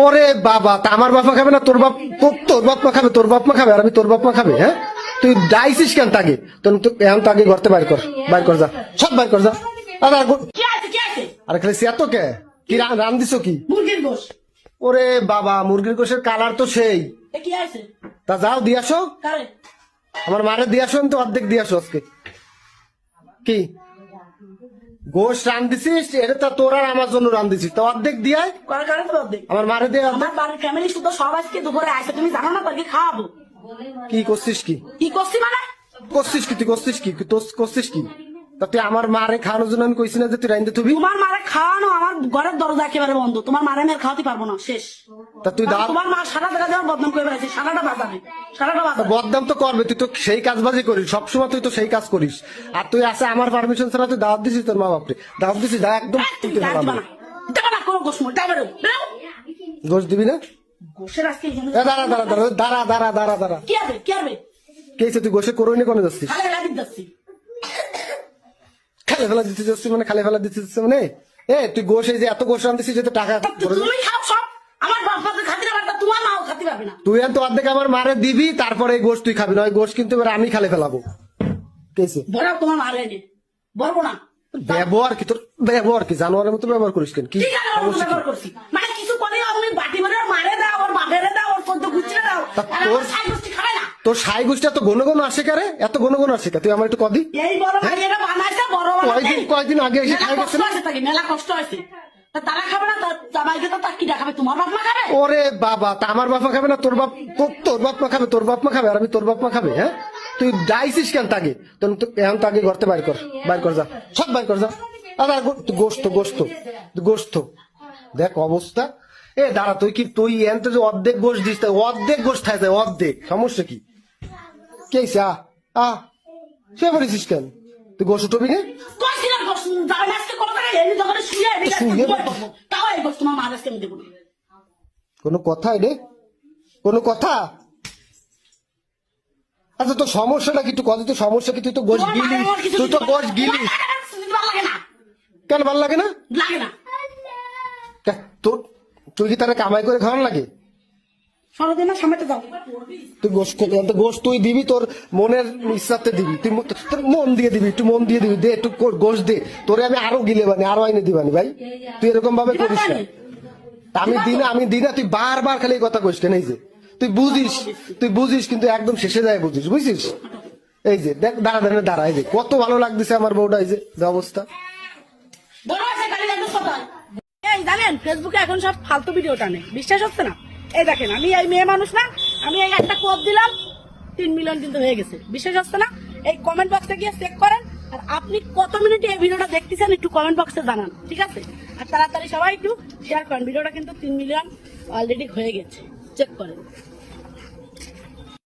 ওরে বাবা, তা আমার বাপ মা খাবে না? তোর বাপ মা খাবে, তোর বাপ মা খাবে, আর আমি তোর বাপ মা খাবে? হ্যাঁ, তুই ডাইছিস কেন তাকে? এখন তাকে ঘরতে বাইর কর যা, সব বাইর কর যা। আরে খালি এত কে কি রান দিছো কি? মুরগির গোশ। ওরে বাবা, মুরগির গোশের কালার তো সেই। কি আছে? তা যাও দিয়ে আসো, কারে? আমার মারে দিয়ে আসো, আমি তো অর্ধেক দিয়ে আসো আজকে। কি গোশ রান দিছিস? এটা তো তোর আর আমার জন্য রান দিছিস, তো অর্ধেক দিয়ে আমার মারে দিয়ে। আমার বাড়ির ফ্যামিলি শুধু সব আজকে দুপুরে আসে, তুমি জানো না তাকে খাওয়াবো। কি করছিস? কি করছি মানে? করছিস কি? তুই করছিস কি? করছিস কি? তা তুই আমার মারে খাওয়ানোর জন্য আমি কইছি না যে তুই রাইন্দে থবি? তোমার মারে খাওয়ানো আমার ঘরের দরজা একেবারে বন্ধ। তোমার মারে আমি আর খাওয়াতে পারবো না, শেষ। তা তুই তোমার মা সারা জায়গা দেওয়ার বদনাম করে বেড়াচ্ছে, সারাটা বাজারে। বদনাম তো করবে, তুই তো সেই কাজবাজি করিস সবসময়, তুই তো সেই কাজ করিস। আর তুই আছে আমার পারমিশন ছাড়া তুই দাওয়াত দিছিস তোর মা বাপরে? দাওয়াত দিছিস? দা একদম গোশ দিবি না? দাঁড়া কে তুই গোশে করোই না কোনে যাচ্ছিস? খালে ফেলা দিতে যাচ্ছিস মানে? খালে ফেলা দিতে যাচ্ছিস মানে? তুই গোশ, এই যে এত গোশ রান্ধিছিস, যে টাকা তুই তো অর্ধেক আমার মারে দিবি, তারপরে এই গোশ তুই খাবি না। ওই গোশ কিন্তু এবার আমি খালে ফেলাবো। তোমার মারে নে বলবো না। ব্যবহার কি তোর? ব্যবহার কি জানোয়ারের মতো ব্যবহার করিস কেন? কি মানে কিছু করে আমি বাটি মারে মারে দাও, ওর বাপেরে দাও, ওর পদ্ম গুছিয়ে দাও, তোর সাই গোষ্ঠী এত ঘন ঘন আসে কারে? এত ঘন ঘন আসে কা? তুই আমার একটু কদি। এই বড় ভাই এটা বানাইছে, বড় কয়দিন আগে এসে খাই গেছে না? মেলা কষ্ট হয়েছে। তারা খাবে না, জামাইকে তো তার কিটা খাবে? তোমার বাপ মা খাবে? ওরে বাবা, তা আমার বাপ মা খাবে না? তোর বাপ মা খাবে, তোর বাপ মা খাবে, আর আমি তোর বাপ মা খাবে? হ্যাঁ, তুই ডাইছিস কেন তাকে? এখন তাকে ঘরতে বাইর কর যা, সব বাইর কর যা। গোস্ত দেখ অবস্থা। দাঁড়া, তুই এনতে যে অর্ধেক গোশ দিস, অর্ধেক গোশ খাই যায়, অর্ধেক। সমস্যা কি? কে সে বলেছিস কেন? তুই গোশ উঠবি না? কোনো কথা রে? কোনো কথা? আচ্ছা, তোর সমস্যাটা কি? তুই কত তোর সমস্যা কি? তুই তো গোশ গিলি, কেন ভাল লাগে না? তুই কি তারা কামাই করে খাওয়ান লাগে? তুই গোশ তুই দিবি তোর মনের ইচ্ছাতে দিবি, তুই তোর মন দিয়ে দিবি, একটু মন দিয়ে দিবি। দে একটু গোশ দে, তোরে আমি আরো গিলে বানি, আরো আইনে দিবানি। ভাই তুই এরকম ভাবে করিস না। আমি দিনা তুই বারবার খালি এই কথা কইস কেন? এই যে তুই বুঝিস কিন্তু একদম শেষে যায় বুঝছিস? এই যে দেখ, দাঁড়া, এই যে কত ভালো লাগতেছে আমার বউটা, এই যে অবস্থা। জানেন ফেসবুকে এখন সব ফালতু ভিডিও টানে, বিশ্বাস হচ্ছে না? এই দেখেন, আমি এই মেয়ে মানুষ না, আমি এই একটা কোপ দিলাম 3 মিলিয়ন কিন্তু হয়ে গেছে, বিশ্বাস হচ্ছে না? এই কমেন্ট বক্সে গিয়ে চেক করেন। আর আপনি কত মিনিটে এই ভিডিওটা দেখতেছেন একটু কমেন্ট বক্সে জানান, ঠিক আছে? আর তাড়াতাড়ি সবাই একটু শেয়ার করেন ভিডিওটা, কিন্তু 3 মিলিয়ন অলরেডি হয়ে গেছে, চেক করেন।